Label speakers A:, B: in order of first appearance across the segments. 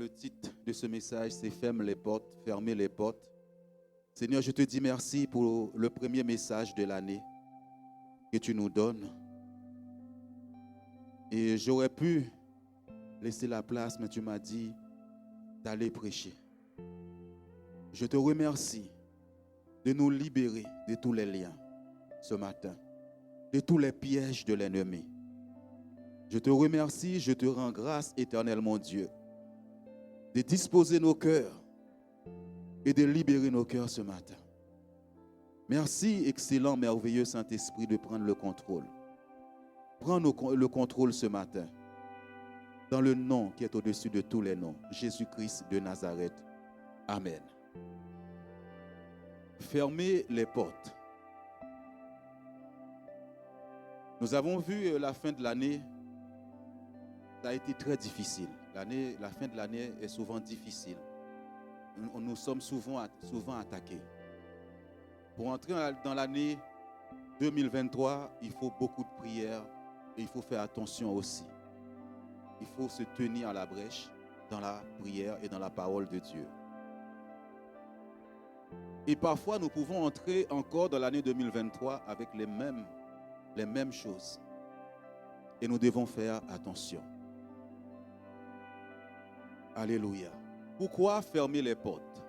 A: Le titre de ce message, c'est Ferme les portes, fermer les portes. Seigneur, je te dis merci pour le premier message de l'année que tu nous donnes. Et j'aurais pu laisser la place, mais tu m'as dit d'aller prêcher. Je te remercie de nous libérer de tous les liens ce matin, de tous les pièges de l'ennemi. Je te remercie, je te rends grâce, éternel mon Dieu, de disposer nos cœurs et de libérer nos cœurs ce matin. Merci, excellent, merveilleux Saint-Esprit, de prendre le contrôle. Prends le contrôle ce matin, dans le nom qui est au-dessus de tous les noms, Jésus-Christ de Nazareth. Amen. Fermez les portes. Nous avons vu la fin de l'année, ça a été très difficile. La fin de l'année est souvent difficile. Nous sommes souvent attaqués. Pour entrer dans l'année 2023, il faut beaucoup de prières et il faut faire attention aussi. Il faut se tenir à la brèche dans la prière et dans la parole de Dieu. Et parfois, nous pouvons entrer encore dans l'année 2023 avec les mêmes choses. Et nous devons faire attention. Alléluia. Pourquoi fermer les portes?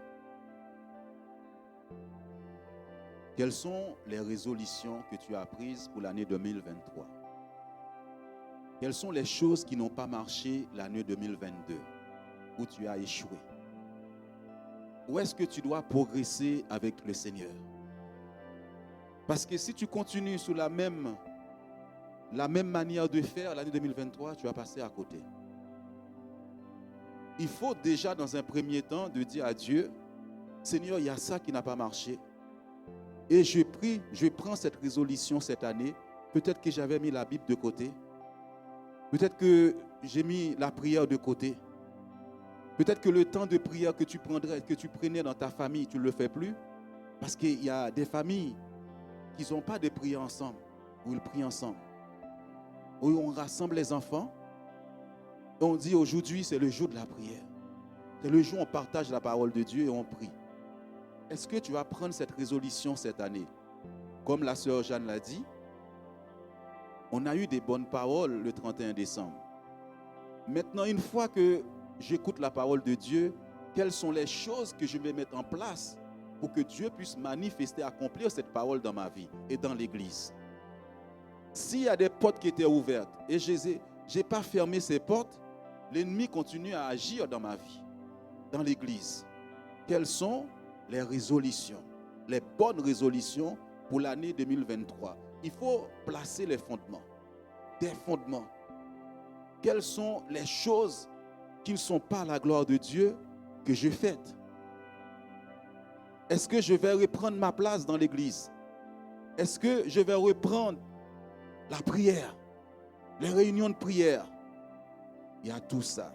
A: Quelles sont les résolutions que tu as prises pour l'année 2023? Quelles sont les choses qui n'ont pas marché l'année 2022, où tu as échoué? Où est-ce que tu dois progresser avec le Seigneur? Parce que si tu continues sous la même manière de faire l'année 2023, tu vas passer à côté. Il faut déjà dans un premier temps de dire à Dieu, Seigneur, il y a ça qui n'a pas marché. Et je prends cette résolution cette année. Peut-être que j'avais mis la Bible de côté. Peut-être que j'ai mis la prière de côté. Peut-être que le temps de prière que tu prenais dans ta famille, tu ne le fais plus. Parce qu'il y a des familles qui n'ont pas de prière ensemble, où ils prient ensemble. Où on rassemble les enfants. Et on dit aujourd'hui, c'est le jour de la prière. C'est le jour où on partage la parole de Dieu et on prie. Est-ce que tu vas prendre cette résolution cette année? Comme la sœur Jeanne l'a dit, on a eu des bonnes paroles le 31 décembre. Maintenant, une fois que j'écoute la parole de Dieu, quelles sont les choses que je vais mettre en place pour que Dieu puisse manifester, accomplir cette parole dans ma vie et dans l'église? S'il y a des portes qui étaient ouvertes et je n'ai pas fermé ces portes, l'ennemi continue à agir dans ma vie, dans l'église. Quelles sont les résolutions, les bonnes résolutions pour l'année 2023? Il faut placer les fondements, des fondements. Quelles sont les choses qui ne sont pas la gloire de Dieu que je fais? Est-ce que je vais reprendre ma place dans l'église? Est-ce que je vais reprendre la prière, les réunions de prière? Il y a tout ça.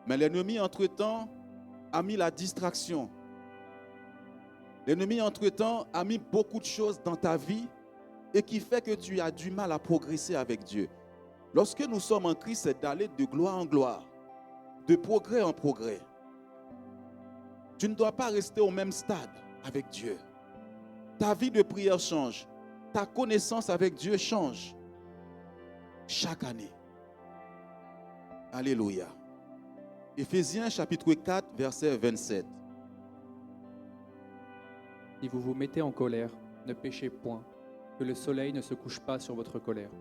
A: Mais l'ennemi, entre-temps, a mis la distraction. L'ennemi, entre-temps, a mis beaucoup de choses dans ta vie et qui fait que tu as du mal à progresser avec Dieu. Lorsque nous sommes en Christ, c'est d'aller de gloire en gloire, de progrès en progrès. Tu ne dois pas rester au même stade avec Dieu. Ta vie de prière change. Ta connaissance avec Dieu change. Chaque année. Alléluia. Éphésiens chapitre 4, verset 27.
B: Si vous vous mettez en colère, ne péchez point, que le soleil ne se couche pas sur votre colère.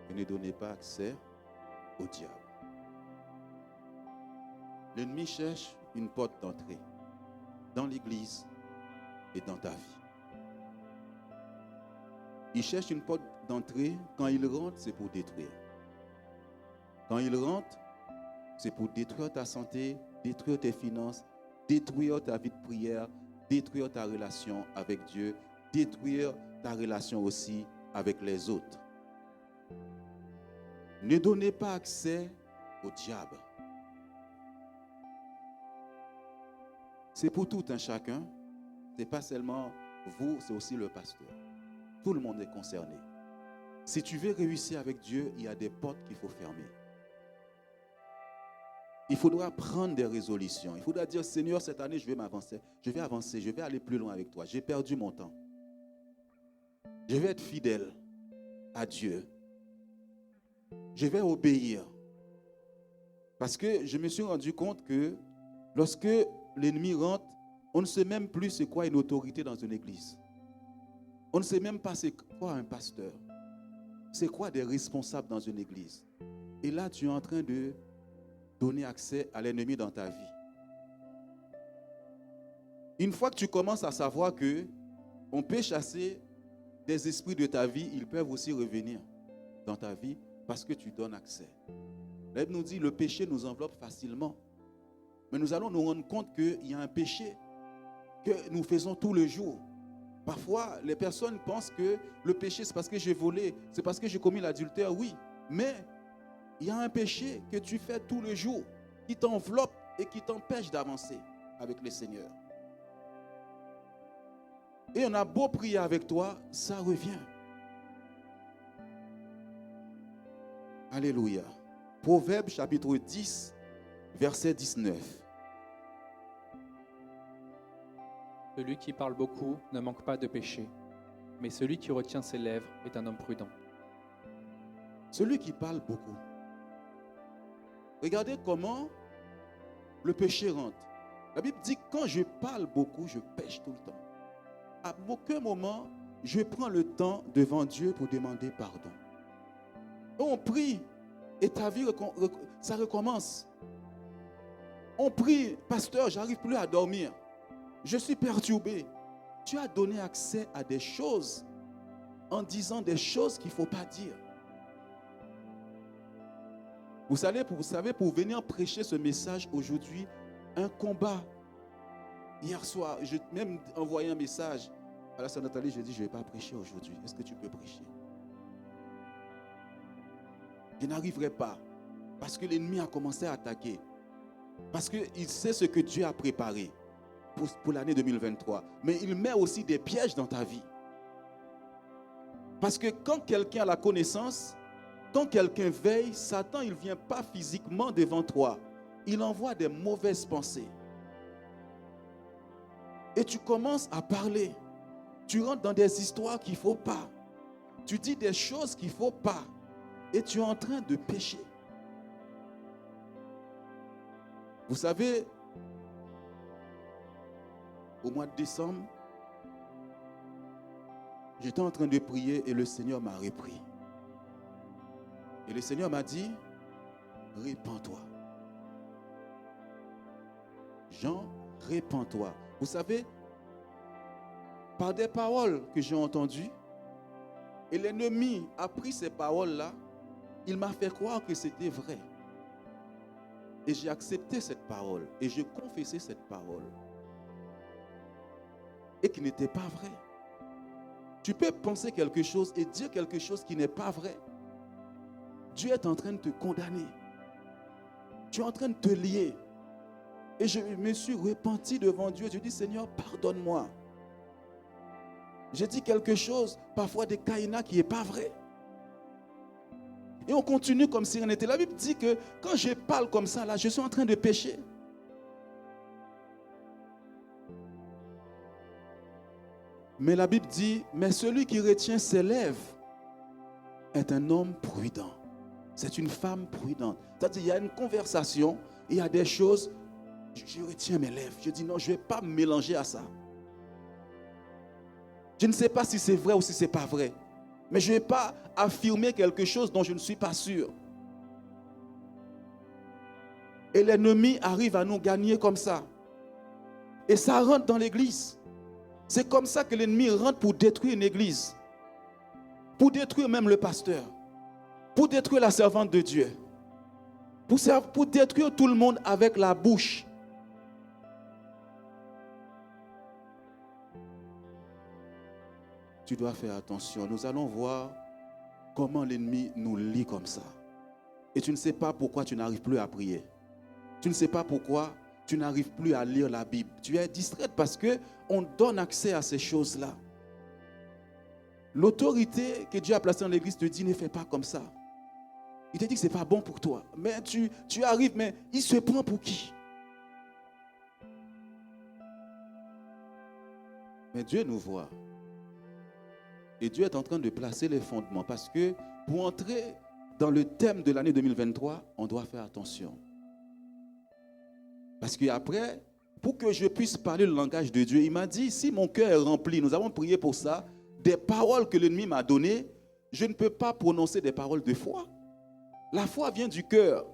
A: Et ne donnez pas accès au diable. L'ennemi cherche une porte d'entrée dans l'église et dans ta vie. Il cherche une porte d'entrée. Quand il rentre, c'est pour détruire. Quand il rentre, c'est pour détruire ta santé, détruire tes finances, détruire ta vie de prière, détruire ta relation avec Dieu, détruire ta relation aussi avec les autres. Ne donnez pas accès au diable. C'est pour tout un chacun. Ce n'est pas seulement vous, c'est aussi le pasteur. Tout le monde est concerné. Si tu veux réussir avec Dieu, il y a des portes qu'il faut fermer. il faudra prendre des résolutions. Il faudra dire, Seigneur, cette année, je vais m'avancer. Je vais avancer, je vais aller plus loin avec toi. J'ai perdu mon temps. Je vais être fidèle à Dieu. Je vais obéir. Parce que je me suis rendu compte que lorsque l'ennemi rentre, on ne sait même plus c'est quoi une autorité dans une église. On ne sait même pas c'est quoi un pasteur. C'est quoi des responsables dans une église. Et là, tu es en train de donner accès à l'ennemi dans ta vie. Une fois que tu commences à savoir que on peut chasser des esprits de ta vie, ils peuvent aussi revenir dans ta vie parce que tu donnes accès. La Bible nous dit le péché nous enveloppe facilement. Mais nous allons nous rendre compte qu'il y a un péché que nous faisons tous les jours. Parfois, les personnes pensent que le péché, c'est parce que j'ai volé, c'est parce que j'ai commis l'adultère, oui. Mais il y a un péché que tu fais tous les jours qui t'enveloppe et qui t'empêche d'avancer avec le Seigneur. Et on a beau prier avec toi, ça revient. Alléluia. Proverbe chapitre 10, verset 19.
B: Celui qui parle beaucoup ne manque pas de péché, mais celui qui retient ses lèvres est un homme prudent.
A: Celui qui parle beaucoup. Regardez comment le péché rentre. La Bible dit que quand je parle beaucoup, je pêche tout le temps. À aucun moment, je prends le temps devant Dieu pour demander pardon. On prie et ta vie, ça recommence. On prie, pasteur, j'arrive plus à dormir. Je suis perturbé. Tu as donné accès à des choses en disant des choses qu'il ne faut pas dire. Vous savez, pour venir prêcher ce message aujourd'hui, un combat. Hier soir, j'ai même envoyé un message à la sœur Nathalie, je dis, je ne vais pas prêcher aujourd'hui. Est-ce que tu peux prêcher? Je n'arriverai pas parce que l'ennemi a commencé à attaquer. Parce qu'il sait ce que Dieu a préparé pour l'année 2023. Mais il met aussi des pièges dans ta vie. Parce que quand quelqu'un a la connaissance, quand quelqu'un veille, Satan, il ne vient pas physiquement devant toi. Il envoie des mauvaises pensées. Et tu commences à parler. Tu rentres dans des histoires qu'il ne faut pas. Tu dis des choses qu'il ne faut pas. Et tu es en train de pécher. Vous savez, au mois de décembre, j'étais en train de prier et le Seigneur m'a repris. Et le Seigneur m'a dit, répands-toi. Jean, répands-toi. Vous savez, par des paroles que j'ai entendues, et l'ennemi a pris ces paroles-là, il m'a fait croire que c'était vrai. Et j'ai accepté cette parole, et j'ai confessé cette parole. Et qui n'était pas vrai. Tu peux penser quelque chose et dire quelque chose qui n'est pas vrai. Dieu est en train de te condamner. Tu es en train de te lier. Et je me suis repenti devant Dieu. Je dis, Seigneur, pardonne-moi. J'ai dit quelque chose, parfois des caïnas qui n'est pas vrai. Et on continue comme si rien n'était. La Bible dit que quand je parle comme ça, là, je suis en train de pécher. Mais la Bible dit, mais celui qui retient ses lèvres est un homme prudent. C'est une femme prudente. C'est-à-dire, il y a une conversation, il y a des choses, je retiens mes lèvres. Je dis non, je ne vais pas me mélanger à ça. Je ne sais pas si c'est vrai ou si ce n'est pas vrai. Mais je ne vais pas affirmer quelque chose dont je ne suis pas sûr. Et l'ennemi arrive à nous gagner comme ça. Et ça rentre dans l'église. C'est comme ça que l'ennemi rentre pour détruire une église. Pour détruire même le pasteur. Pour détruire la servante de Dieu. Pour détruire tout le monde avec la bouche. Tu dois faire attention. Nous allons voir comment l'ennemi nous lie comme ça. Et tu ne sais pas pourquoi tu n'arrives plus à prier. Tu ne sais pas pourquoi tu n'arrives plus à lire la Bible. Tu es distraite parce qu'on donne accès à ces choses-là. L'autorité que Dieu a placée dans l'église te dit ne fais pas comme ça. Il te dit que ce n'est pas bon pour toi. Mais tu arrives, mais il se prend pour qui? Mais Dieu nous voit. Et Dieu est en train de placer les fondements. Parce que pour entrer dans le thème de l'année 2023, on doit faire attention. Parce qu'après, pour que je puisse parler le langage de Dieu, il m'a dit, si mon cœur est rempli, nous avons prié pour ça, des paroles que l'ennemi m'a données, je ne peux pas prononcer des paroles de foi. La foi vient du cœur,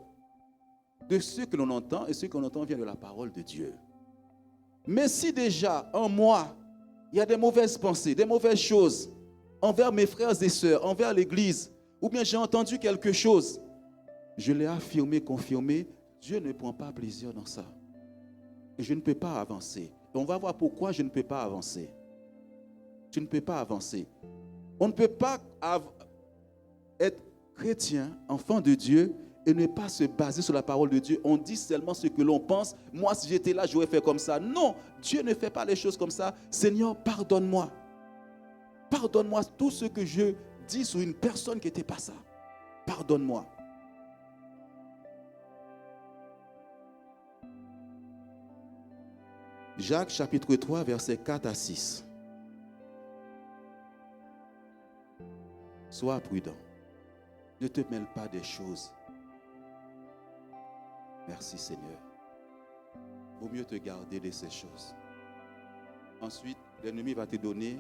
A: de ce que l'on entend, et ce que l'on entend vient de la parole de Dieu. Mais si déjà, en moi, il y a des mauvaises pensées, des mauvaises choses envers mes frères et sœurs, envers l'Église, ou bien j'ai entendu quelque chose, je l'ai affirmé, confirmé, Dieu ne prend pas plaisir dans ça. Et je ne peux pas avancer. Et on va voir pourquoi je ne peux pas avancer. Tu ne peux pas avancer. On ne peut pas être chrétien, enfant de Dieu, et ne pas se baser sur la parole de Dieu. On dit seulement ce que l'on pense. Moi, si j'étais là, j'aurais fait comme ça. Non, Dieu ne fait pas les choses comme ça. Seigneur, pardonne-moi. Pardonne-moi tout ce que je dis sur une personne qui n'était pas ça. Pardonne-moi. Jacques chapitre 3, versets 4 à 6. Sois prudent. Ne te mêle pas des choses. Merci Seigneur. Vaut mieux te garder de ces choses. Ensuite, l'ennemi va te donner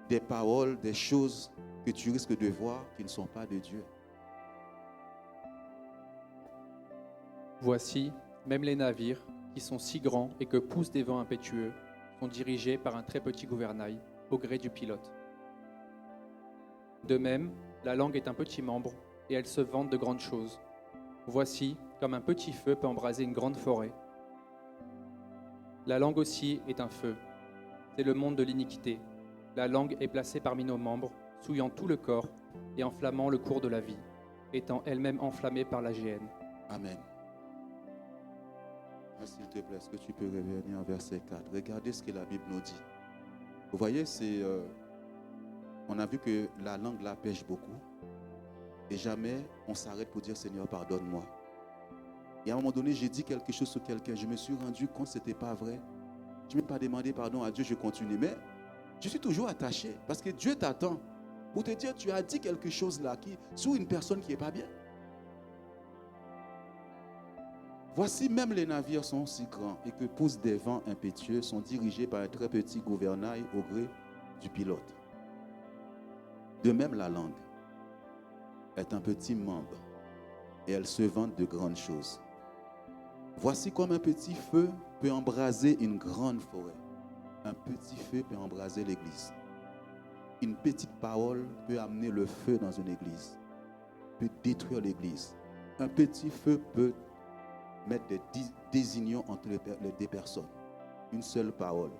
A: des paroles, des choses que tu risques de voir qui ne sont pas de Dieu.
B: Voici, même les navires, qui sont si grands et que poussent des vents impétueux, sont dirigés par un très petit gouvernail, au gré du pilote. De même, la langue est un petit membre, et elle se vante de grandes choses. Voici, comme un petit feu peut embraser une grande forêt. La langue aussi est un feu. C'est le monde de l'iniquité. La langue est placée parmi nos membres, souillant tout le corps et enflammant le cours de la vie, étant elle-même enflammée par la géhenne.
A: Amen. S'il te plaît, est-ce que tu peux revenir en verset 4? Regardez ce que la Bible nous dit. Vous voyez, on a vu que la langue la pêche beaucoup. Et jamais on s'arrête pour dire Seigneur, pardonne-moi. Et à un moment donné, j'ai dit quelque chose sur quelqu'un. Je me suis rendu compte que ce n'était pas vrai. Je ne m'ai pas demandé pardon à Dieu, je continue. Mais je suis toujours attaché parce que Dieu t'attend pour te dire tu as dit quelque chose là sur une personne qui n'est pas bien. Voici, même les navires sont si grands et que poussent des vents impétueux, sont dirigés par un très petit gouvernail au gré du pilote. De même, la langue est un petit membre et elle se vante de grandes choses. Voici comme un petit feu peut embraser une grande forêt. Un petit feu peut embraser l'église. Une petite parole peut amener le feu dans une église, peut détruire l'église. Un petit feu peut mettre des désunions entre les deux personnes. Une seule parole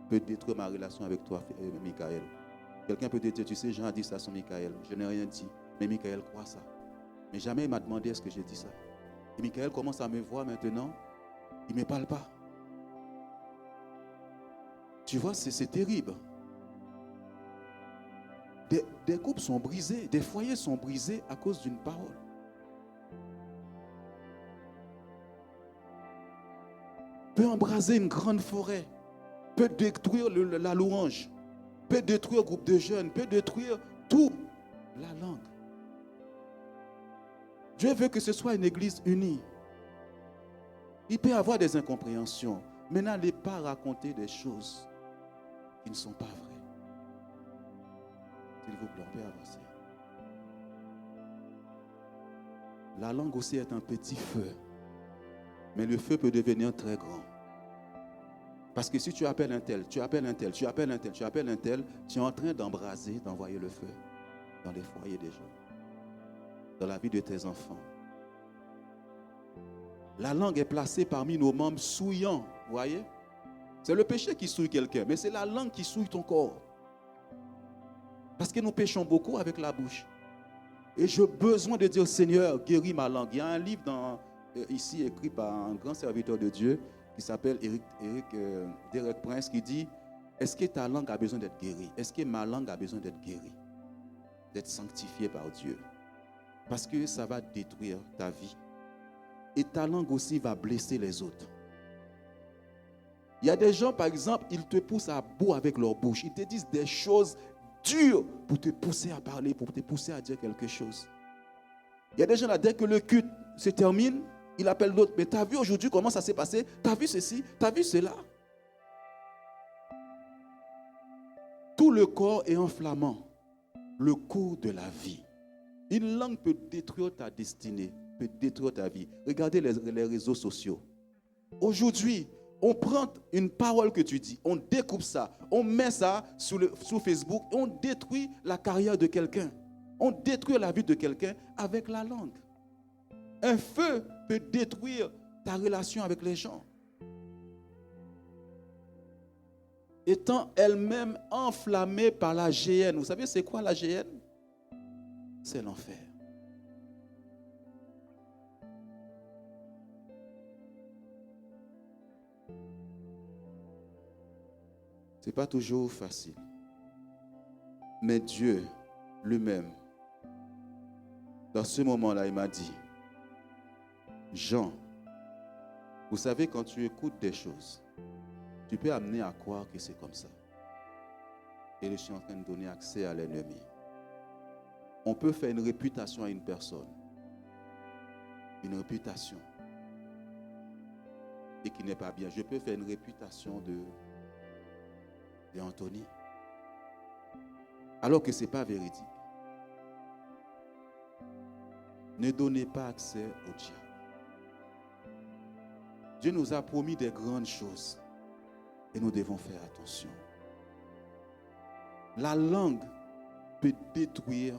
A: peut détruire ma relation avec toi, Michael. Quelqu'un peut te dire, tu sais, Jean a dit ça sur Michael. Je n'ai rien dit, mais Michael croit ça. Mais jamais il m'a demandé est-ce que j'ai dit ça. Et Michael commence à me voir maintenant, il ne me parle pas. Tu vois, c'est terrible. Des couples sont brisés, des foyers sont brisés à cause d'une parole. Peut embraser une grande forêt, peut détruire la louange, peut détruire un groupe de jeunes, peut détruire tout, la langue. Dieu veut que ce soit une église unie. Il peut y avoir des incompréhensions, mais n'allez pas raconter des choses qui ne sont pas vraies. S'il vous plaît, on peut avancer. La langue aussi est un petit feu. Mais le feu peut devenir très grand. Parce que si tu appelles un tel, tu appelles un tel, tu appelles un tel, tu appelles un tel, tu es en train d'embraser, d'envoyer le feu dans les foyers des gens, dans la vie de tes enfants. La langue est placée parmi nos membres souillants, vous voyez? C'est le péché qui souille quelqu'un, mais c'est la langue qui souille ton corps. Parce que nous péchons beaucoup avec la bouche. Et j'ai besoin de dire, Seigneur, guéris ma langue. Il y a un livre ici écrit par un grand serviteur de Dieu qui s'appelle Derek Prince qui dit, est-ce que ta langue a besoin d'être guérie? Est-ce que ma langue a besoin d'être guérie? D'être sanctifiée par Dieu? Parce que ça va détruire ta vie. Et ta langue aussi va blesser les autres. Il y a des gens, par exemple, ils te poussent à bout avec leur bouche. Ils te disent des choses dures pour te pousser à parler, pour te pousser à dire quelque chose. Il y a des gens là, dès que le culte se termine, ils appellent l'autre. Mais tu as vu aujourd'hui comment ça s'est passé? Tu as vu ceci? Tu as vu cela? Tout le corps est enflammant. Le cours de la vie. Une langue peut détruire ta destinée, peut détruire ta vie. Regardez les réseaux sociaux. Aujourd'hui, on prend une parole que tu dis, on découpe ça, on met ça sur Facebook et on détruit la carrière de quelqu'un. On détruit la vie de quelqu'un avec la langue. Un feu peut détruire ta relation avec les gens. Étant elle-même enflammée par la géhenne. Vous savez c'est quoi la géhenne? C'est l'enfer. Ce n'est pas toujours facile. Mais Dieu lui-même, dans ce moment-là, il m'a dit, Jean, vous savez, quand tu écoutes des choses, tu peux amener à croire que c'est comme ça. Et je suis en train de donner accès à l'ennemi. On peut faire une réputation à une personne. Une réputation. Et qui n'est pas bien. Je peux faire une réputation d'Anthony. Alors que ce n'est pas véridique. Ne donnez pas accès au diable. Dieu nous a promis des grandes choses. Et nous devons faire attention. La langue peut détruire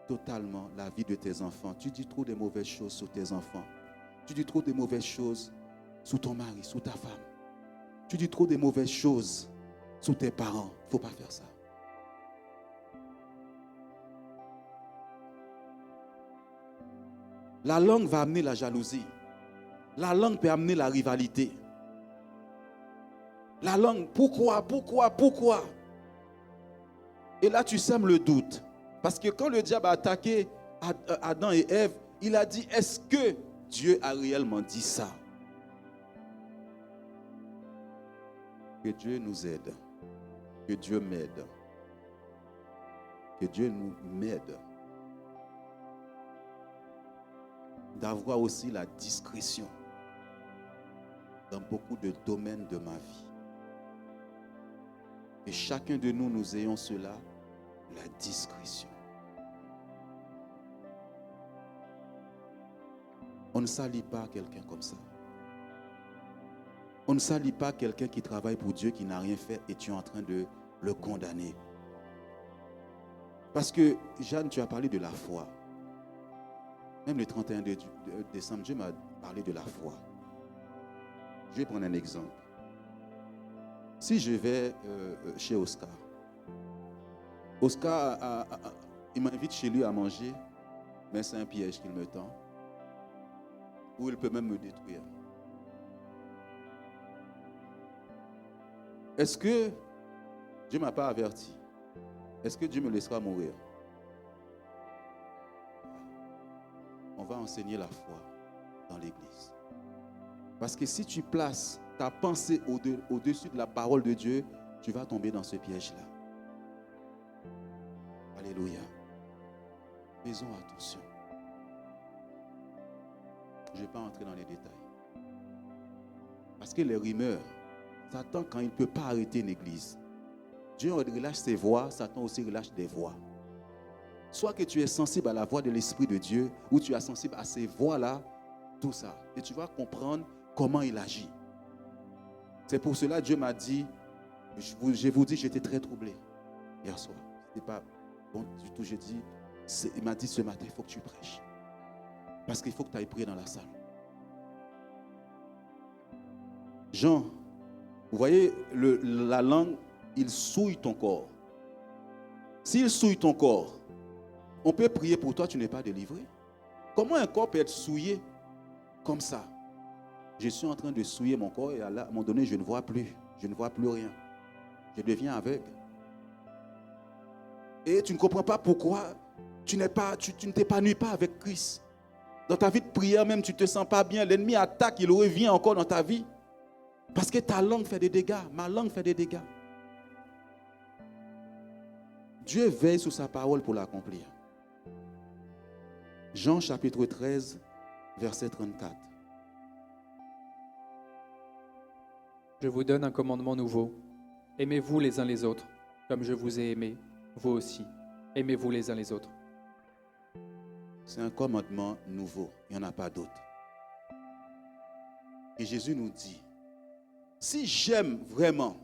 A: totalement la vie de tes enfants. Tu dis trop de mauvaises choses sur tes enfants. Tu dis trop de mauvaises choses sur ton mari, sur ta femme. Tu dis trop de mauvaises choses sur tes parents. Il ne faut pas faire ça. La langue va amener la jalousie. La langue peut amener la rivalité. La langue, pourquoi? Et là, tu sèmes le doute. Parce que quand le diable a attaqué Adam et Ève, il a dit, est-ce que Dieu a réellement dit ça? Que Dieu nous aide. Que Dieu m'aide. Que Dieu nous m'aide. D'avoir aussi la discrétion dans beaucoup de domaines de ma vie. Et chacun de nous, nous ayons cela, la discrétion. On ne salit pas quelqu'un comme ça. On ne salit pas quelqu'un qui travaille pour Dieu, qui n'a rien fait, et tu es en train de le condamner. Parce que, Jeanne, tu as parlé de la foi. Même le 31 décembre, Dieu m'a parlé de la foi. Je vais prendre un exemple. Si je vais chez Oscar, il m'invite chez lui à manger, mais c'est un piège qu'il me tend, ou il peut même me détruire. Est-ce que Dieu ne m'a pas averti? Est-ce que Dieu me laissera mourir? On va enseigner la foi dans l'église. Parce que si tu places ta pensée au-dessus de la parole de Dieu, tu vas tomber dans ce piège-là. Alléluia. Faisons attention. Je ne vais pas entrer dans les détails. Parce que les rumeurs, Satan, quand il ne peut pas arrêter une église, Dieu relâche ses voix, Satan aussi relâche des voix. Soit que tu es sensible à la voix de l'Esprit de Dieu, ou tu es sensible à ces voix-là, tout ça. Et tu vas comprendre comment il agit. C'est pour cela que Dieu m'a dit, je vous dis, j'étais très troublé hier soir. Ce n'était pas bon du tout. Il m'a dit ce matin, il faut que tu prêches. Parce qu'il faut que tu ailles prier dans la salle. Jean, vous voyez, la langue, il souille ton corps. S'il souille ton corps, on peut prier pour toi, tu n'es pas délivré. Comment un corps peut être souillé comme ça? Je suis en train de souiller mon corps et à un moment donné, je ne vois plus. Je ne vois plus rien. Je deviens aveugle. Et tu ne comprends pas pourquoi Tu ne t'épanouis pas avec Christ. Dans ta vie de prière même, tu ne te sens pas bien. L'ennemi attaque, il revient encore dans ta vie. Parce que ta langue fait des dégâts. Ma langue fait des dégâts. Dieu veille sur sa parole pour l'accomplir. Jean chapitre 13, verset 34.
B: Je vous donne un commandement nouveau. Aimez-vous les uns les autres, comme je vous ai aimé, vous aussi. Aimez-vous les uns les autres.
A: C'est un commandement nouveau. Il n'y en a pas d'autre. Et Jésus nous dit, si j'aime vraiment,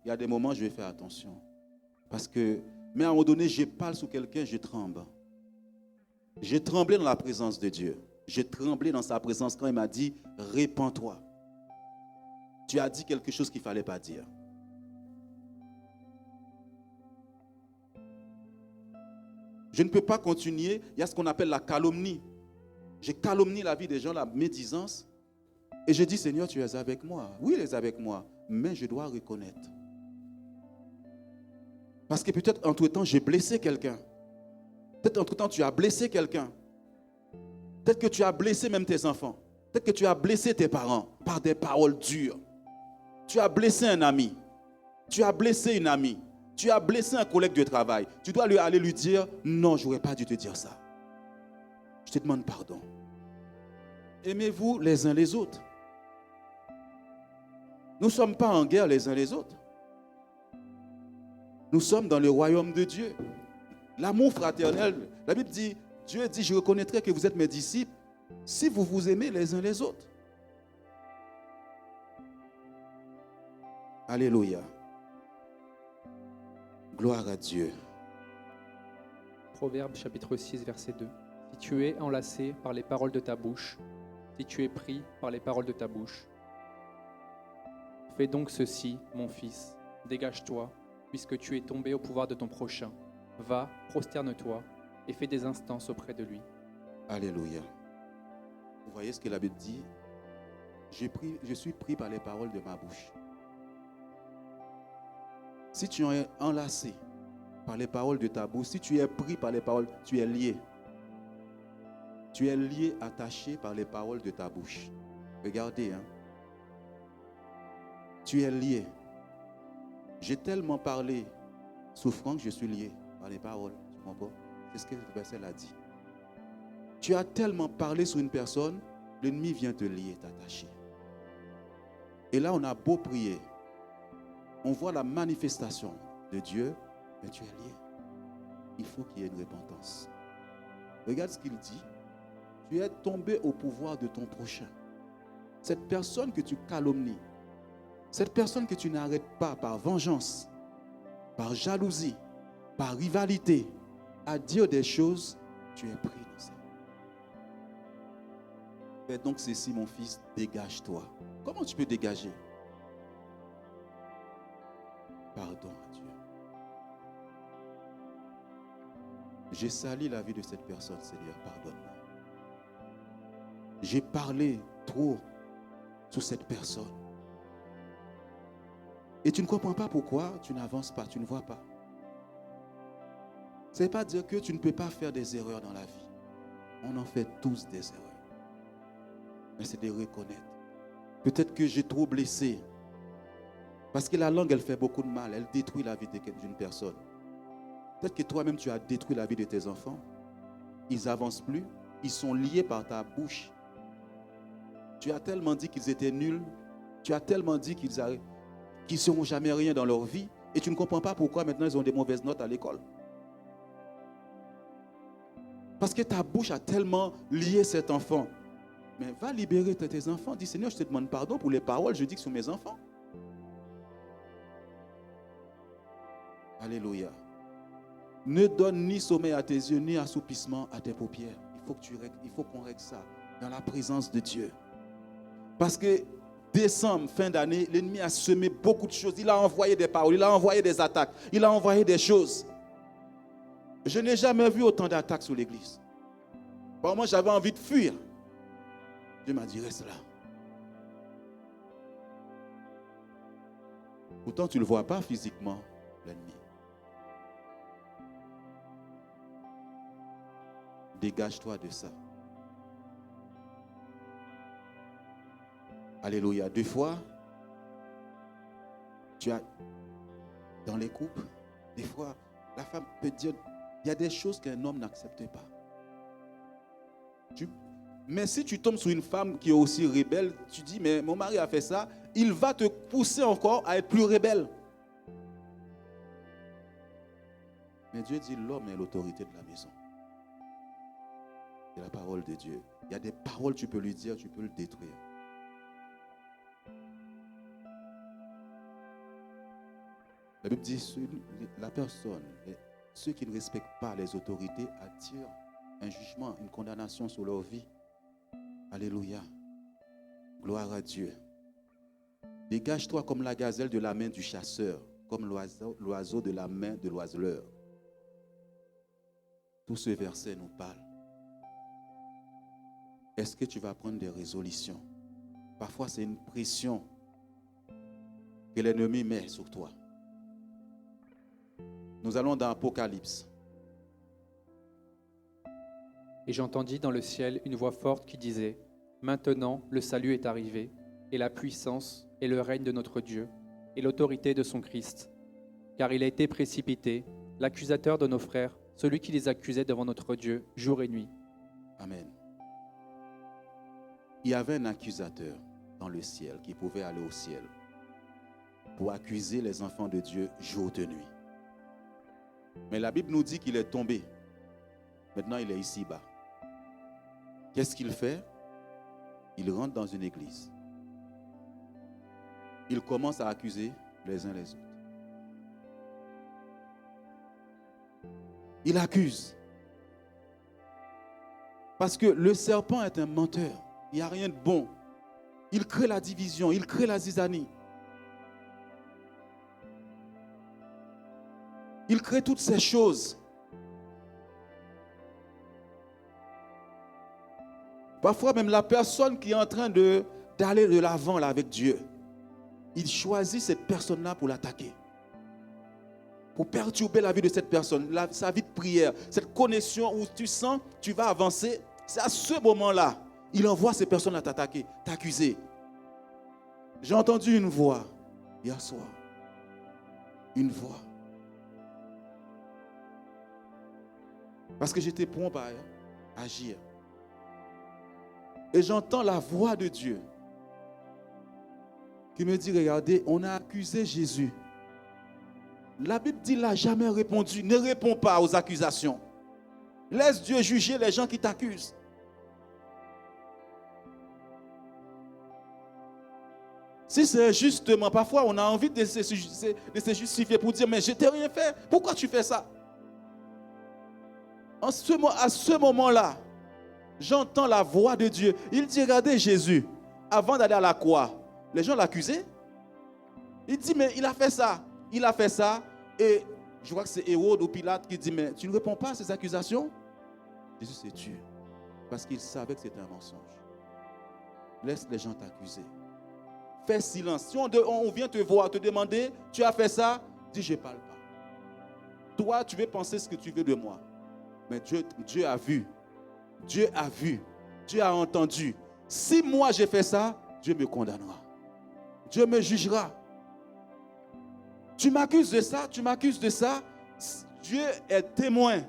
A: il y a des moments où je vais faire attention. Mais à un moment donné, je parle sur quelqu'un, je tremble. J'ai tremblé dans la présence de Dieu. J'ai tremblé dans sa présence quand il m'a dit, répands-toi. Tu as dit quelque chose qu'il ne fallait pas dire. Je ne peux pas continuer. Il y a ce qu'on appelle la calomnie. Je calomnie la vie des gens, la médisance. Et je dis, Seigneur, tu es avec moi. Oui, il est avec moi. Mais je dois reconnaître. Parce que peut-être entre-temps, j'ai blessé quelqu'un. Peut-être entre-temps, tu as blessé quelqu'un. Peut-être que tu as blessé même tes enfants. Peut-être que tu as blessé tes parents par des paroles dures. Tu as blessé un ami. Tu as blessé une amie. Tu as blessé un collègue de travail. Tu dois aller lui dire, non, je n'aurais pas dû te dire ça. Je te demande pardon. Aimez-vous les uns les autres. Nous ne sommes pas en guerre les uns les autres. Nous sommes dans le royaume de Dieu. L'amour fraternel, la Bible dit, Dieu dit, je reconnaîtrai que vous êtes mes disciples si vous vous aimez les uns les autres. Alléluia. Gloire à Dieu.
B: Proverbe chapitre 6, verset 2. Si tu es enlacé par les paroles de ta bouche, si tu es pris par les paroles de ta bouche, fais donc ceci, mon fils, dégage-toi, puisque tu es tombé au pouvoir de ton prochain. Va, prosterne-toi et fais des instances auprès de lui.
A: Alléluia. Vous voyez ce que la Bible dit? Je suis pris par les paroles de ma bouche. Si tu es enlacé par les paroles de ta bouche, si tu es pris par les paroles, tu es lié. Tu es lié, attaché par les paroles de ta bouche. Regardez, hein. Tu es lié. J'ai tellement parlé souffrant que je suis lié par les paroles. Tu comprends? C'est ce que le verset a dit. Tu as tellement parlé sur une personne, l'ennemi vient te lier, t'attacher. Et là, on a beau prier. On voit la manifestation de Dieu, mais tu es lié. Il faut qu'il y ait une repentance. Regarde ce qu'il dit. Tu es tombé au pouvoir de ton prochain. Cette personne que tu calomnies, cette personne que tu n'arrêtes pas par vengeance, par jalousie, par rivalité, à dire des choses, tu es pris dans ça. Fais donc ceci, mon fils, dégage-toi. Comment tu peux dégager? Pardon à Dieu. J'ai sali la vie de cette personne, Seigneur, pardonne-moi. J'ai parlé trop sur cette personne. Et tu ne comprends pas pourquoi tu n'avances pas, tu ne vois pas. Ce n'est pas dire que tu ne peux pas faire des erreurs dans la vie. On en fait tous des erreurs. Mais c'est de reconnaître. Peut-être que j'ai trop blessé. Parce que la langue, elle fait beaucoup de mal. Elle détruit la vie d'une personne. Peut-être que toi-même, tu as détruit la vie de tes enfants. Ils n'avancent plus. Ils sont liés par ta bouche. Tu as tellement dit qu'ils étaient nuls. Tu as tellement dit qu'ils ne seront jamais rien dans leur vie. Et tu ne comprends pas pourquoi maintenant ils ont des mauvaises notes à l'école. Parce que ta bouche a tellement lié cet enfant. Mais va libérer tes enfants. Dis, Seigneur, je te demande pardon pour les paroles. Je dis que ce sont mes enfants. Alléluia. Ne donne ni sommeil à tes yeux, ni assoupissement à tes paupières. Il faut qu'on règle ça dans la présence de Dieu. Parce que décembre, fin d'année, l'ennemi a semé beaucoup de choses. Il a envoyé des paroles, il a envoyé des attaques, il a envoyé des choses. Je n'ai jamais vu autant d'attaques sur l'église. Par moi, j'avais envie de fuir. Dieu m'a dit, reste là. Pourtant, tu ne le vois pas physiquement, l'ennemi. Dégage-toi de ça. Alléluia. Des fois, tu as dans les couples, des fois, la femme peut dire, il y a des choses qu'un homme n'accepte pas. Mais si tu tombes sur une femme qui est aussi rebelle, tu dis, mais mon mari a fait ça, il va te pousser encore à être plus rebelle. Mais Dieu dit, l'homme est l'autorité de la maison. C'est la parole de Dieu. Il y a des paroles que tu peux lui dire, tu peux le détruire. La Bible dit, la personne, ceux qui ne respectent pas les autorités attirent un jugement, une condamnation sur leur vie. Alléluia. Gloire à Dieu. Dégage-toi comme la gazelle de la main du chasseur, comme l'oiseau de la main de l'oiseleur. Tout ce verset nous parle. Est-ce que tu vas prendre des résolutions? Parfois, c'est une pression que l'ennemi met sur toi. Nous allons dans Apocalypse.
B: Et j'entendis dans le ciel une voix forte qui disait, « Maintenant le salut est arrivé, et la puissance et le règne de notre Dieu, et l'autorité de son Christ. Car il a été précipité, l'accusateur de nos frères, celui qui les accusait devant notre Dieu, jour et nuit. »
A: Amen. Il y avait un accusateur dans le ciel qui pouvait aller au ciel pour accuser les enfants de Dieu jour et nuit. Mais la Bible nous dit qu'il est tombé. Maintenant, il est ici-bas. Qu'est-ce qu'il fait? Il rentre dans une église. Il commence à accuser les uns les autres. Il accuse. Parce que le serpent est un menteur. Il n'y a rien de bon. Il crée la division, il crée la zizanie. Il crée toutes ces choses. Parfois même la personne qui est en train d'aller de l'avant là, avec Dieu, il choisit cette personne-là pour l'attaquer. Pour perturber la vie de cette personne, sa vie de prière, cette connexion où tu sens que tu vas avancer. C'est à ce moment-là, il envoie ces personnes à t'attaquer, t'accuser. J'ai entendu une voix hier soir. Une voix. Parce que j'étais prompt à agir. Et j'entends la voix de Dieu qui me dit, regardez, on a accusé Jésus. La Bible dit, il n'a jamais répondu. Ne réponds pas aux accusations. Laisse Dieu juger les gens qui t'accusent. Si c'est injustement, parfois on a envie de se justifier pour dire, mais je t'ai rien fait. Pourquoi tu fais ça? À ce moment-là, j'entends la voix de Dieu. Il dit, regardez Jésus, avant d'aller à la croix, les gens l'accusaient. Il dit, mais il a fait ça. Il a fait ça. Et je crois que c'est Hérode ou Pilate qui dit, mais tu ne réponds pas à ces accusations? Jésus s'est tué. Parce qu'il savait que c'était un mensonge. Laisse les gens t'accuser. Fais silence. Si on vient te voir, te demander, tu as fait ça, dis, je ne parle pas. Toi, tu veux penser ce que tu veux de moi. Mais Dieu a vu. Dieu a vu. Dieu a entendu. Si moi j'ai fait ça, Dieu me condamnera. Dieu me jugera. Tu m'accuses de ça, tu m'accuses de ça. Dieu est témoin.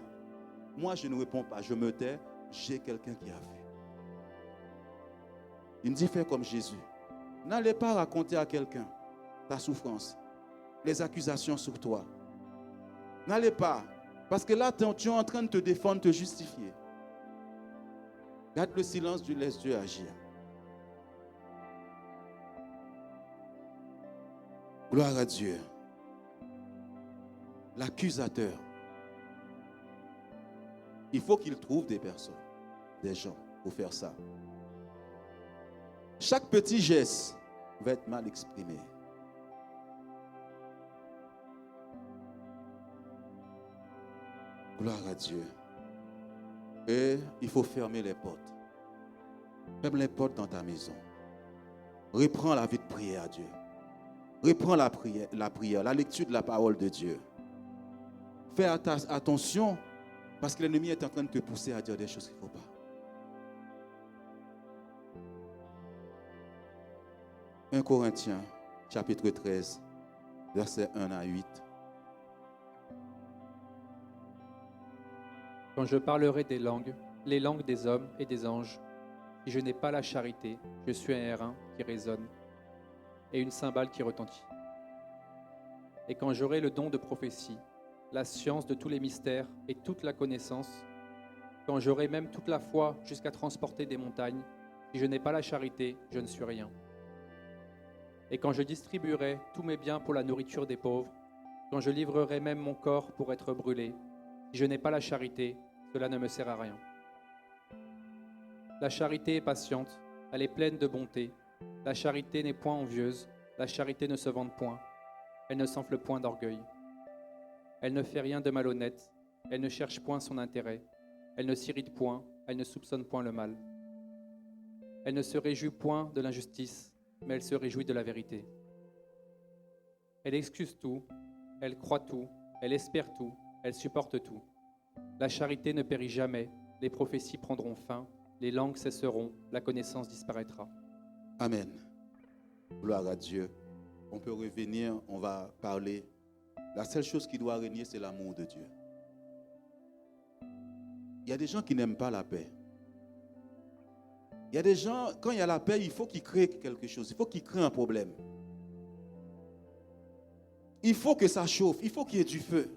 A: Moi, je ne réponds pas, je me tais. J'ai quelqu'un qui a vu. Il me dit, fais comme Jésus. N'allez pas raconter à quelqu'un ta souffrance, les accusations sur toi. N'allez pas. Parce que là, tu es en train de te défendre, te justifier. Garde le silence, tu laisses Dieu agir. Gloire à Dieu. L'accusateur, il faut qu'il trouve des personnes, des gens pour faire ça. Chaque petit geste va être mal exprimé. Gloire à Dieu. Et il faut fermer les portes. Ferme les portes dans ta maison. Reprends la vie de prière à Dieu. Reprends la prière, la lecture de la parole de Dieu. Fais attention Parce que l'ennemi est en train de te pousser à dire des choses qu'il ne faut pas. 1 Corinthiens, chapitre 13, versets 1 à 8.
B: Quand je parlerai des langues, les langues des hommes et des anges, si je n'ai pas la charité, je suis un airain qui résonne et une cymbale qui retentit. Et quand j'aurai le don de prophétie, la science de tous les mystères et toute la connaissance, quand j'aurai même toute la foi jusqu'à transporter des montagnes, si je n'ai pas la charité, je ne suis rien. Et quand je distribuerai tous mes biens pour la nourriture des pauvres, quand je livrerai même mon corps pour être brûlé, si je n'ai pas la charité, cela ne me sert à rien. La charité est patiente, elle est pleine de bonté. La charité n'est point envieuse, la charité ne se vante point, elle ne s'enfle point d'orgueil. Elle ne fait rien de malhonnête, elle ne cherche point son intérêt, elle ne s'irrite point, elle ne soupçonne point le mal. Elle ne se réjouit point de l'injustice, mais elle se réjouit de la vérité. Elle excuse tout, elle croit tout, elle espère tout, elle supporte tout. La charité ne périt jamais, les prophéties prendront fin, les langues cesseront, la connaissance disparaîtra.
A: Amen. Gloire à Dieu. On peut revenir, on va parler. La seule chose qui doit régner, c'est l'amour de Dieu. Il y a des gens qui n'aiment pas la paix. Il y a des gens, quand il y a la paix, il faut qu'ils créent quelque chose. Il faut qu'ils créent un problème. Il faut que ça chauffe. Il faut qu'il y ait du feu.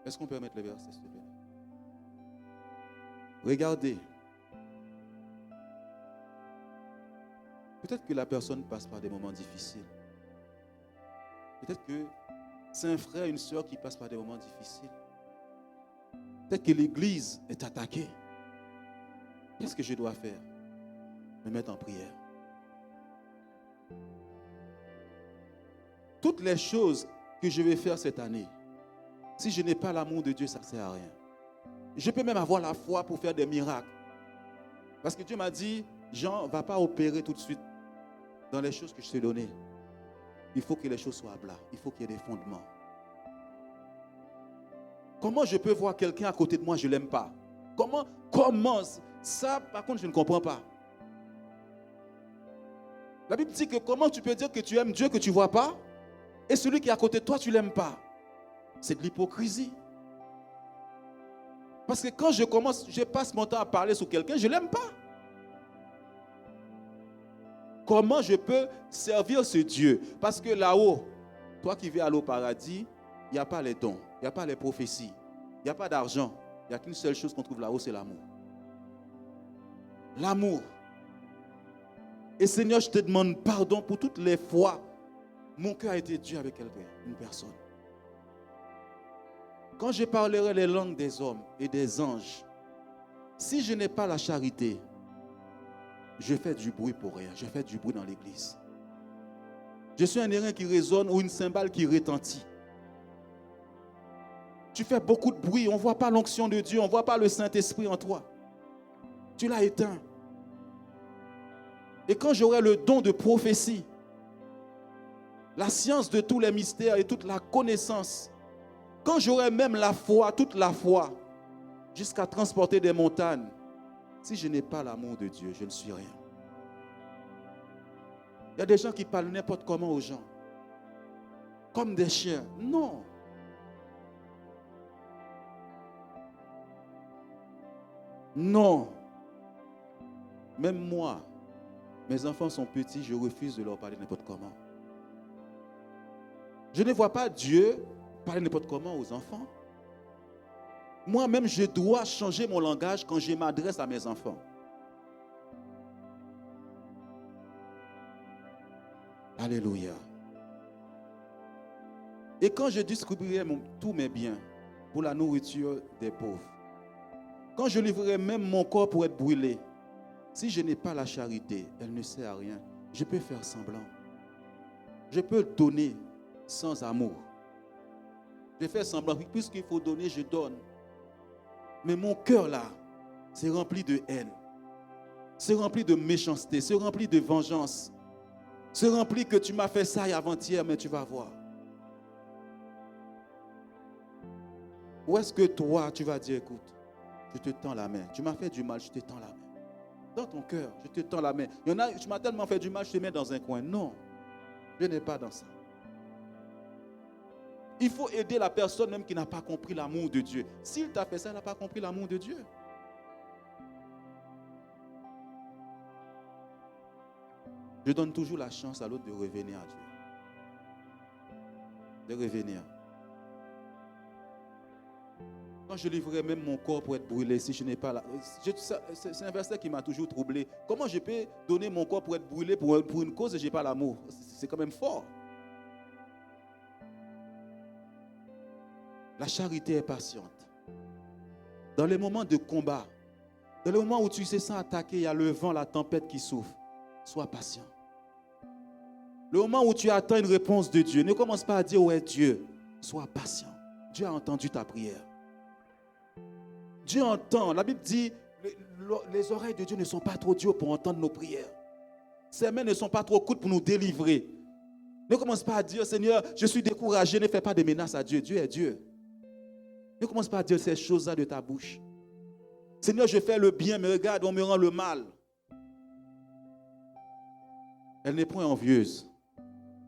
A: Est-ce qu'on peut mettre le verset, s'il te plaît? Regardez. Peut-être que la personne passe par des moments difficiles. Peut-être que c'est un frère, une soeur qui passe par des moments difficiles. Peut-être que l'église est attaquée. Qu'est-ce que je dois faire? Me mettre en prière. Toutes les choses que je vais faire cette année, si je n'ai pas l'amour de Dieu, ça ne sert à rien. Je peux même avoir la foi pour faire des miracles. Parce que Dieu m'a dit, Jean, ne va pas opérer tout de suite dans les choses que je t'ai données. Il faut que les choses soient à plat. Il faut qu'il y ait des fondements. Comment je peux voir quelqu'un à côté de moi, je ne l'aime pas? Comment ça, par contre, je ne comprends pas. La Bible dit que comment tu peux dire que tu aimes Dieu que tu ne vois pas et celui qui est à côté de toi, tu ne l'aimes pas? C'est de l'hypocrisie. Parce que quand je passe mon temps à parler sur quelqu'un, je ne l'aime pas. Comment je peux servir ce Dieu? Parce que là-haut, toi qui vis à l'eau paradis, il n'y a pas les dons, il n'y a pas les prophéties, il n'y a pas d'argent. Il n'y a qu'une seule chose qu'on trouve là-haut, c'est l'amour. L'amour. Et Seigneur, je te demande pardon pour toutes les fois mon cœur a été dur avec quelqu'un, une personne. Quand je parlerai les langues des hommes et des anges, si je n'ai pas la charité, je fais du bruit pour rien. Je fais du bruit dans l'église. Je suis un airain qui résonne ou une cymbale qui retentit. Tu fais beaucoup de bruit. On ne voit pas l'onction de Dieu. On ne voit pas le Saint-Esprit en toi. Tu l'as éteint. Et quand j'aurai le don de prophétie, la science de tous les mystères et toute la connaissance, quand j'aurai même la foi, toute la foi, jusqu'à transporter des montagnes, si je n'ai pas l'amour de Dieu, je ne suis rien. Il y a des gens qui parlent n'importe comment aux gens, comme des chiens. Non. Non. Même moi, mes enfants sont petits, je refuse de leur parler n'importe comment. Je ne vois pas Dieu parler n'importe comment aux enfants. Moi-même, je dois changer mon langage quand je m'adresse à mes enfants. Alléluia. Et quand je distribuerai tous mes biens pour la nourriture des pauvres, quand je livrerai même mon corps pour être brûlé, si je n'ai pas la charité, elle ne sert à rien. Je peux faire semblant. Je peux donner sans amour. Je fais semblant. Puisqu'il faut donner, je donne. Mais mon cœur là, c'est rempli de haine. C'est rempli de méchanceté. C'est rempli de vengeance. C'est rempli que tu m'as fait ça avant-hier, mais tu vas voir. Ou est-ce que toi, tu vas dire, écoute, je te tends la main. Tu m'as fait du mal, je te tends la main. Dans ton cœur, je te tends la main. Il y en a, tu m'as tellement fait du mal, je te mets dans un coin. Non, je n'ai pas dans ça. Il faut aider la personne même qui n'a pas compris l'amour de Dieu. S'il t'a fait ça, il n'a pas compris l'amour de Dieu. Je donne toujours la chance à l'autre de revenir à Dieu. De revenir. Quand je livrerai même mon corps pour être brûlé, si je n'ai pas la... C'est un verset qui m'a toujours troublé. Comment je peux donner mon corps pour être brûlé pour une cause et je n'ai pas l'amour? C'est quand même fort. La charité est patiente. Dans les moments de combat, dans les moments où tu te sens attaqué, il y a le vent, la tempête qui souffle. Sois patient. Le moment où tu attends une réponse de Dieu, ne commence pas à dire où est Dieu. Sois patient. Dieu a entendu ta prière. Dieu entend. La Bible dit, les oreilles de Dieu ne sont pas trop dures pour entendre nos prières. Ses mains ne sont pas trop courtes pour nous délivrer. Ne commence pas à dire, Seigneur, je suis découragé. Ne fais pas de menaces à Dieu. Dieu est Dieu. Ne commence pas à dire ces choses-là de ta bouche. Seigneur, je fais le bien, mais regarde, on me rend le mal. Elle n'est point envieuse,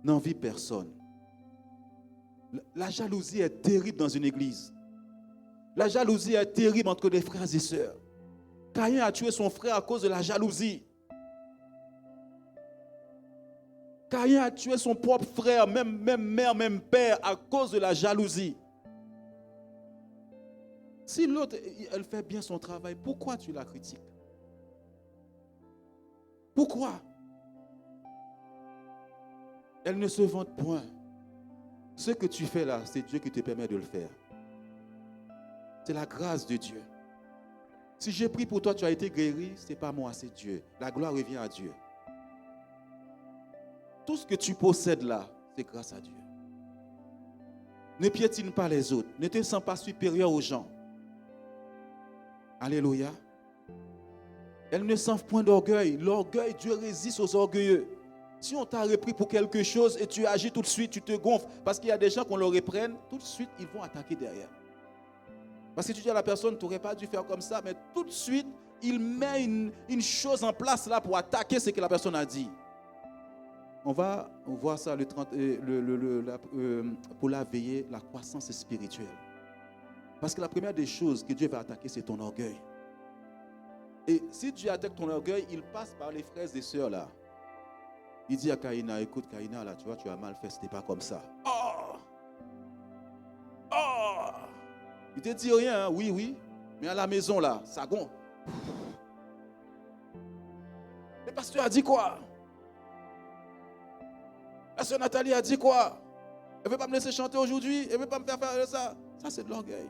A: n'envie personne. La jalousie est terrible dans une église. La jalousie est terrible entre les frères et sœurs. Caïn a tué son frère à cause de la jalousie. Caïn a tué son propre frère, même mère, même père, à cause de la jalousie. Si l'autre, elle fait bien son travail, pourquoi tu la critiques? Pourquoi? Elle ne se vante point. Ce que tu fais là, c'est Dieu qui te permet de le faire. C'est la grâce de Dieu. Si j'ai pris pour toi, tu as été guéri, ce n'est pas moi, c'est Dieu. La gloire revient à Dieu. Tout ce que tu possèdes là, c'est grâce à Dieu. Ne piétine pas les autres. Ne te sens pas supérieur aux gens. Alléluia. Elle ne sent point d'orgueil. L'orgueil, Dieu résiste aux orgueilleux. Si on t'a repris pour quelque chose et tu agis tout de suite, tu te gonfles. Parce qu'il y a des gens qu'on leur reprenne, tout de suite, ils vont attaquer derrière. Parce que tu dis à la personne, tu n'aurais pas dû faire comme ça, mais tout de suite, il met une chose en place là pour attaquer ce que la personne a dit. On va voir ça pour la veillée, la croissance spirituelle. Parce que la première des choses que Dieu va attaquer, c'est ton orgueil. Et si Dieu attaque ton orgueil, il passe par les frères et sœurs là. Il dit à Caïna, écoute Caïna, là, tu vois, tu as mal fait, ce n'était pas comme ça. Oh! Oh! Il te dit rien, hein? Oui, oui. Mais à la maison là, ça gonfle. Le pasteur a dit quoi? La sœur Nathalie a dit quoi? Elle ne veut pas me laisser chanter aujourd'hui, elle ne veut pas me faire faire ça. Ça, c'est de l'orgueil.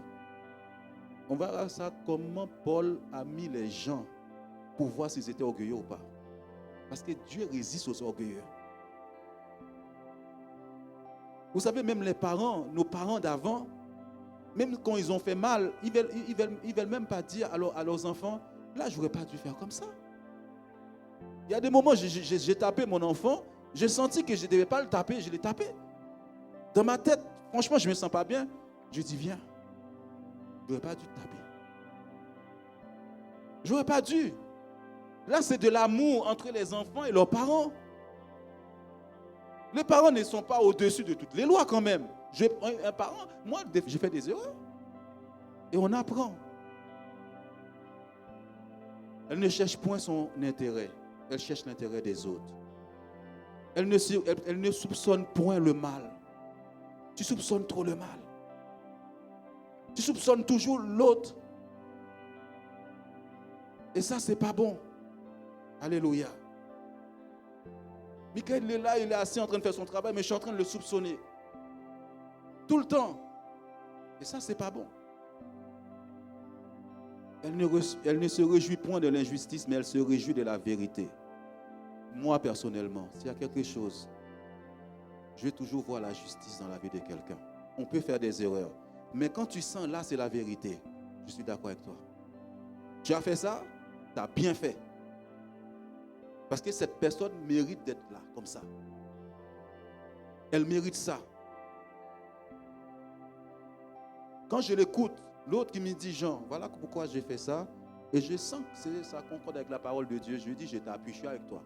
A: On va voir ça, comment Paul a mis les gens pour voir s'ils étaient orgueilleux ou pas. Parce que Dieu résiste aux orgueilleux. Vous savez, même les parents, nos parents d'avant, même quand ils ont fait mal, ils veulent même pas dire à leurs enfants, là, je n'aurais pas dû faire comme ça. Il y a des moments, j'ai tapé mon enfant, j'ai senti que je ne devais pas le taper, je l'ai tapé. Dans ma tête, franchement, je ne me sens pas bien. Je dis, viens, je n'aurais pas dû te taper. Je n'aurais pas dû. Là, c'est de l'amour entre les enfants et leurs parents. Les parents ne sont pas au-dessus de toutes les lois quand même. Un parent, moi, j'ai fait des erreurs. Et on apprend. Elle ne cherche point son intérêt. Elle cherche l'intérêt des autres. Elle ne soupçonne point le mal. Tu soupçonnes trop le mal. Tu soupçonnes toujours l'autre. Et ça, c'est pas bon. Alléluia. Michael est là, il est assis en train de faire son travail, mais je suis en train de le soupçonner. Tout le temps. Et ça, c'est pas bon. Elle ne se réjouit point de l'injustice, mais elle se réjouit de la vérité. Moi, personnellement, s'il y a quelque chose, je vais toujours voir la justice dans la vie de quelqu'un. On peut faire des erreurs. Mais quand tu sens là, c'est la vérité. Je suis d'accord avec toi. Tu as fait ça, tu as bien fait. Parce que cette personne mérite d'être là, comme ça. Elle mérite ça. Quand je l'écoute, l'autre qui me dit, Jean, voilà pourquoi j'ai fait ça, et je sens que ça concorde avec la parole de Dieu, je lui dis, je t'appuie, je suis avec toi.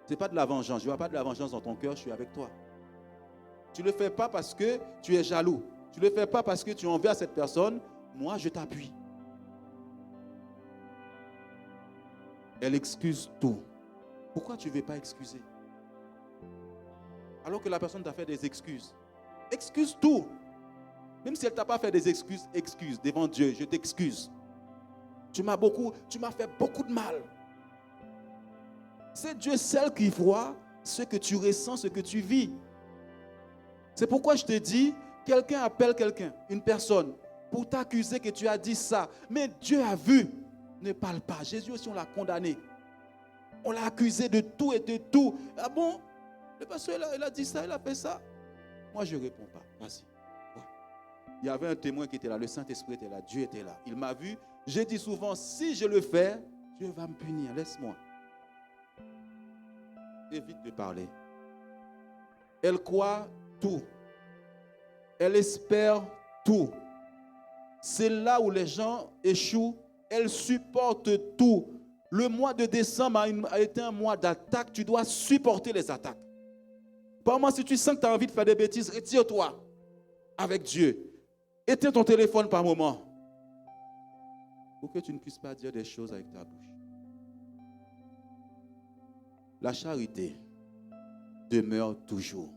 A: Ce n'est pas de la vengeance, je ne vois pas de la vengeance dans ton cœur, je suis avec toi. Tu ne le fais pas parce que tu es jaloux. Tu ne le fais pas parce que tu envers cette personne. Moi, je t'appuie. Elle excuse tout. Pourquoi tu ne veux pas excuser? Alors que la personne t'a fait des excuses. Excuse tout. Même si elle ne t'a pas fait des excuses, excuse devant Dieu. Je t'excuse. Tu m'as fait beaucoup de mal. C'est Dieu seul qui voit ce que tu ressens, ce que tu vis. C'est pourquoi je te dis, quelqu'un appelle quelqu'un, une personne, pour t'accuser que tu as dit ça. Mais Dieu a vu. Ne parle pas. Jésus aussi, on l'a condamné. On l'a accusé de tout et de tout. Ah bon? Le pasteur, il a dit ça, il a fait ça. Moi, je ne réponds pas. Vas-y. Ouais. Il y avait un témoin qui était là. Le Saint-Esprit était là. Dieu était là. Il m'a vu. J'ai dit souvent, si je le fais, Dieu va me punir. Laisse-moi. Évite de parler. Elle croit tout. Elle espère tout. C'est là où les gens échouent. Elle supporte tout. Le mois de décembre a été un mois d'attaque. Tu dois supporter les attaques. Par moment, si tu sens que tu as envie de faire des bêtises, retire-toi avec Dieu. Éteins ton téléphone par moment. Pour que tu ne puisses pas dire des choses avec ta bouche. La charité demeure toujours.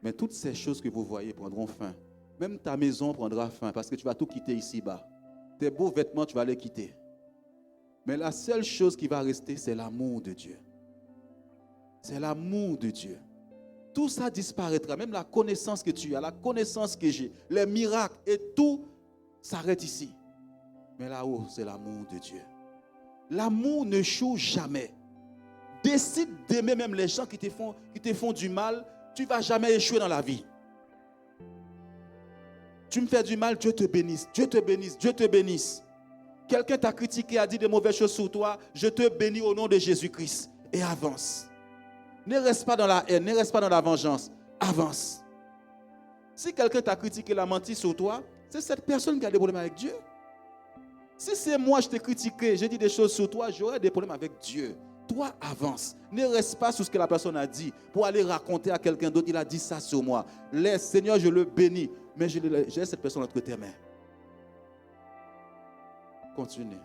A: Mais toutes ces choses que vous voyez prendront fin. Même ta maison prendra fin parce que tu vas tout quitter ici-bas. Tes beaux vêtements, tu vas les quitter. Mais la seule chose qui va rester, c'est l'amour de Dieu. C'est l'amour de Dieu. Tout ça disparaîtra. Même la connaissance que tu as, la connaissance que j'ai, les miracles et tout s'arrête ici. Mais là-haut, c'est l'amour de Dieu. L'amour ne échoue jamais. Décide d'aimer même les gens qui te font du mal. Tu ne vas jamais échouer dans la vie. Tu me fais du mal, Dieu te bénisse. Dieu te bénisse, Dieu te bénisse. Quelqu'un t'a critiqué, a dit de mauvaises choses sur toi. Je te bénis au nom de Jésus-Christ. Et avance. Ne reste pas dans la haine, ne reste pas dans la vengeance. Avance. Si quelqu'un t'a critiqué, l'a menti sur toi, c'est cette personne qui a des problèmes avec Dieu. Si c'est moi, je t'ai critiqué, j'ai dit des choses sur toi, j'aurai des problèmes avec Dieu. Toi, avance. Ne reste pas sur ce que la personne a dit pour aller raconter à quelqu'un d'autre. Il a dit ça sur moi. Laisse, Seigneur, je le bénis. Mais je laisse cette personne entre tes mains. Continue.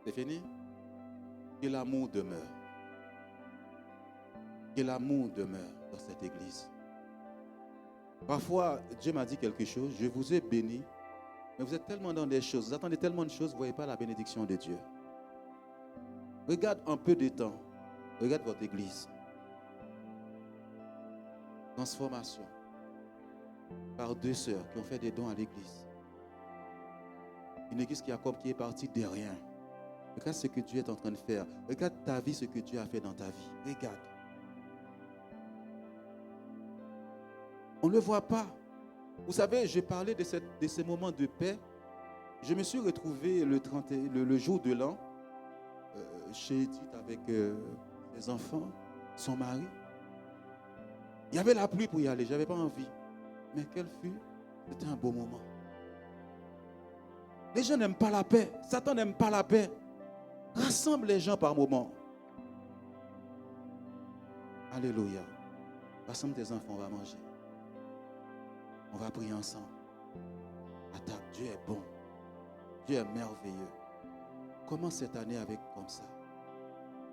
A: C'est fini? Que l'amour demeure. Que l'amour demeure dans cette église. Parfois, Dieu m'a dit quelque chose. Je vous ai béni. Mais vous êtes tellement dans des choses. Vous attendez tellement de choses. Vous ne voyez pas la bénédiction de Dieu. Regarde un peu de temps. Regarde votre église. Transformation. Par 2 sœurs qui ont fait des dons à l'église. Une église qui est partie de rien. Regarde ce que Dieu est en train de faire. Regarde ta vie, ce que Dieu a fait dans ta vie. Regarde. On ne le voit pas. Vous savez, je parlais de ces moments de paix. Je me suis retrouvé le jour de l'an chez Edith avec ses enfants, son mari. Il y avait la pluie pour y aller, je n'avais pas envie. Mais quel fut? C'était un beau moment. Les gens n'aiment pas la paix. Satan n'aime pas la paix. Rassemble les gens par moment. Alléluia. Rassemble tes enfants, on va manger. On va prier ensemble. À table, Dieu est bon. Dieu est merveilleux. Commence cette année avec comme ça.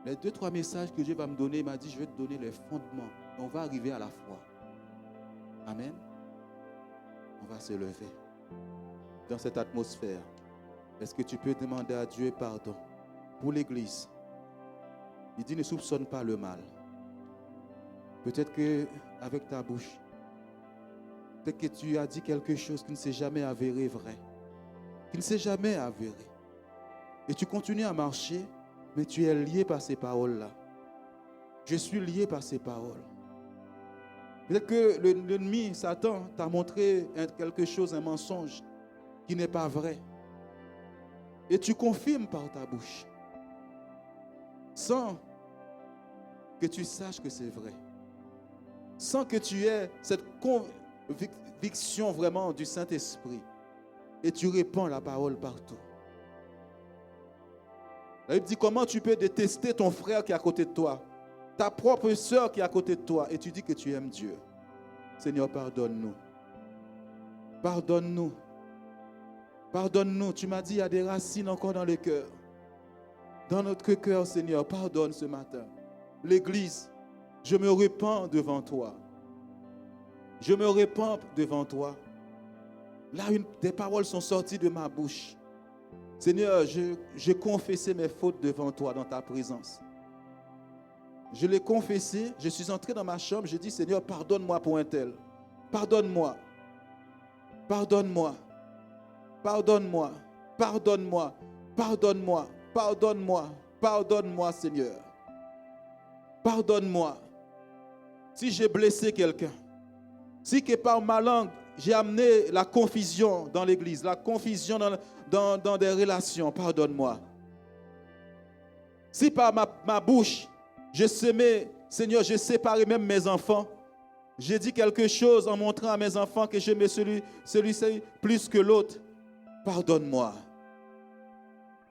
A: Les 2-3 messages que Dieu va me donner, il m'a dit, je vais te donner les fondements. On va arriver à la foi. Amen. On va se lever. Dans cette atmosphère, est-ce que tu peux demander à Dieu pardon pour l'église? Il dit, ne soupçonne pas le mal. Peut-être qu'avec ta bouche, peut-être que tu as dit quelque chose qui ne s'est jamais avéré vrai. Qui ne s'est jamais avéré. Et tu continues à marcher, mais tu es lié par ces paroles-là. Je suis lié par ces paroles. Peut-être que l'ennemi, Satan, t'a montré quelque chose, un mensonge qui n'est pas vrai. Et tu confirmes par ta bouche. Sans que tu saches que c'est vrai. Sans que tu aies conviction vraiment du Saint-Esprit. Et tu répands la parole partout. La Bible dit comment tu peux détester ton frère qui est à côté de toi, ta propre sœur qui est à côté de toi, et tu dis que tu aimes Dieu. Seigneur, pardonne-nous. Pardonne-nous. Pardonne-nous. Tu m'as dit il y a des racines encore dans le cœur. Dans notre cœur, Seigneur, pardonne ce matin. L'Église, je me répands devant toi. Je me répands devant toi. Là, des paroles sont sorties de ma bouche. Seigneur, j'ai confessé mes fautes devant toi dans ta présence. Je l'ai confessé, je suis entré dans ma chambre, j'ai dit, Seigneur, pardonne-moi pour un tel. Pardonne-moi. Pardonne-moi. Pardonne-moi. Pardonne-moi. Pardonne-moi. Pardonne-moi. Pardonne-moi, Seigneur. Pardonne-moi. Si j'ai blessé quelqu'un, si que par ma langue, j'ai amené la confusion dans l'église, la confusion dans des relations, pardonne-moi. Si par ma bouche, j'ai semé, Seigneur, j'ai séparé même mes enfants, j'ai dit quelque chose en montrant à mes enfants que j'aimais celui-ci plus que l'autre, pardonne-moi.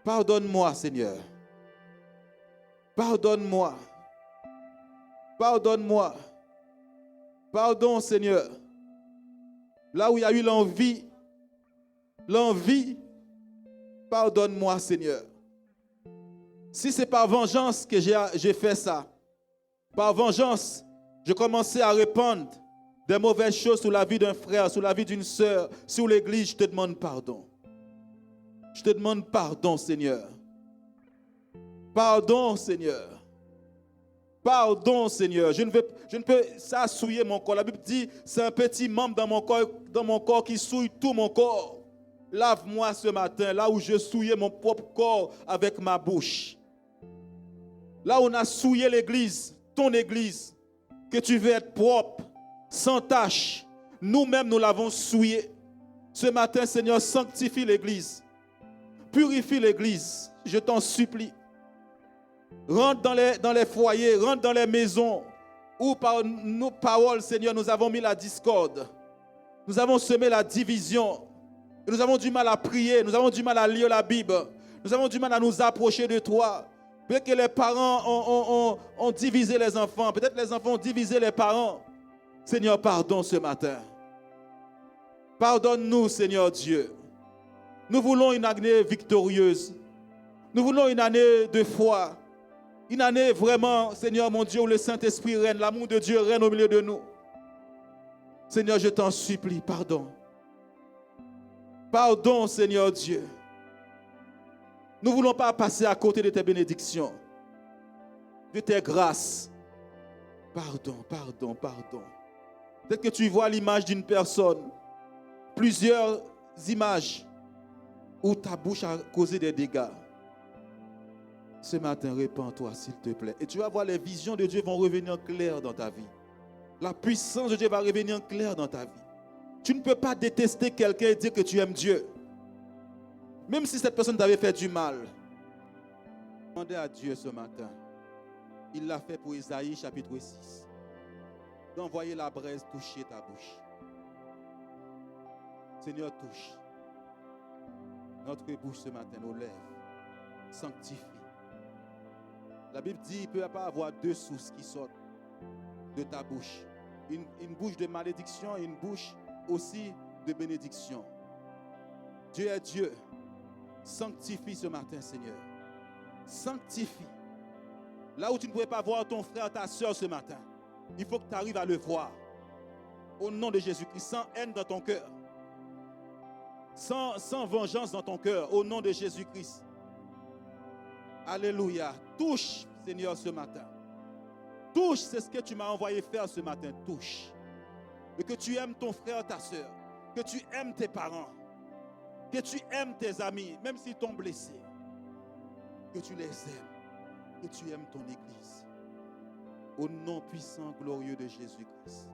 A: Pardonne-moi, Seigneur. Pardonne-moi. Pardonne-moi. Pardon, Seigneur. Là où il y a eu l'envie, pardonne-moi, Seigneur. Si c'est par vengeance que j'ai fait ça, par vengeance, je commençais à répandre des mauvaises choses sur la vie d'un frère, sur la vie d'une sœur, sur l'église, je te demande pardon. Je te demande pardon, Seigneur. Pardon, Seigneur. Pardon, Seigneur. Je ne peux ça souiller mon corps. La Bible dit, c'est un petit membre dans mon corps qui souille tout mon corps. Lave-moi ce matin, là où je souillais mon propre corps avec ma bouche. Là où on a souillé l'église, ton église, que tu veux être propre, sans tache. Nous-mêmes, nous l'avons souillé. Ce matin, Seigneur, sanctifie l'église. Purifie l'église, je t'en supplie. Rentre dans les foyers, rentre dans les maisons où par nos paroles, Seigneur, nous avons mis la discorde. Nous avons semé la division. Nous avons du mal à prier, nous avons du mal à lire la Bible. Nous avons du mal à nous approcher de toi. Peut-être que les parents ont divisé les enfants. Peut-être que les enfants ont divisé les parents. Seigneur, pardon ce matin. Pardonne-nous, Seigneur Dieu. Nous voulons une année victorieuse. Nous voulons une année de foi. Une année vraiment, Seigneur mon Dieu, où le Saint-Esprit règne, l'amour de Dieu règne au milieu de nous. Seigneur, je t'en supplie, pardon. Pardon, Seigneur Dieu. Nous ne voulons pas passer à côté de tes bénédictions, de tes grâces. Pardon, pardon, pardon. Peut-être que tu vois l'image d'une personne, plusieurs images où ta bouche a causé des dégâts. Ce matin, répands-toi, s'il te plaît. Et tu vas voir, les visions de Dieu vont revenir claires dans ta vie. La puissance de Dieu va revenir claire dans ta vie. Tu ne peux pas détester quelqu'un et dire que tu aimes Dieu. Même si cette personne t'avait fait du mal. Demandez à Dieu ce matin. Il l'a fait pour Isaïe chapitre 6. D'envoyer la braise toucher ta bouche. Seigneur, touche notre bouche ce matin, nos lèvres. Sanctifie. La Bible dit qu'il ne peut pas avoir deux sources qui sortent de ta bouche. Une bouche de malédiction et une bouche aussi de bénédiction. Dieu est Dieu. Sanctifie ce matin, Seigneur. Sanctifie. Là où tu ne pouvais pas voir ton frère, ta soeur ce matin, il faut que tu arrives à le voir. Au nom de Jésus-Christ, sans haine dans ton cœur. Sans vengeance dans ton cœur, au nom de Jésus-Christ. Alléluia. Touche, Seigneur, ce matin. Touche, c'est ce que tu m'as envoyé faire ce matin. Touche. Et que tu aimes ton frère, ta soeur. Que tu aimes tes parents. Que tu aimes tes amis, même s'ils t'ont blessé. Que tu les aimes. Que tu aimes ton église. Au nom puissant, glorieux de Jésus-Christ.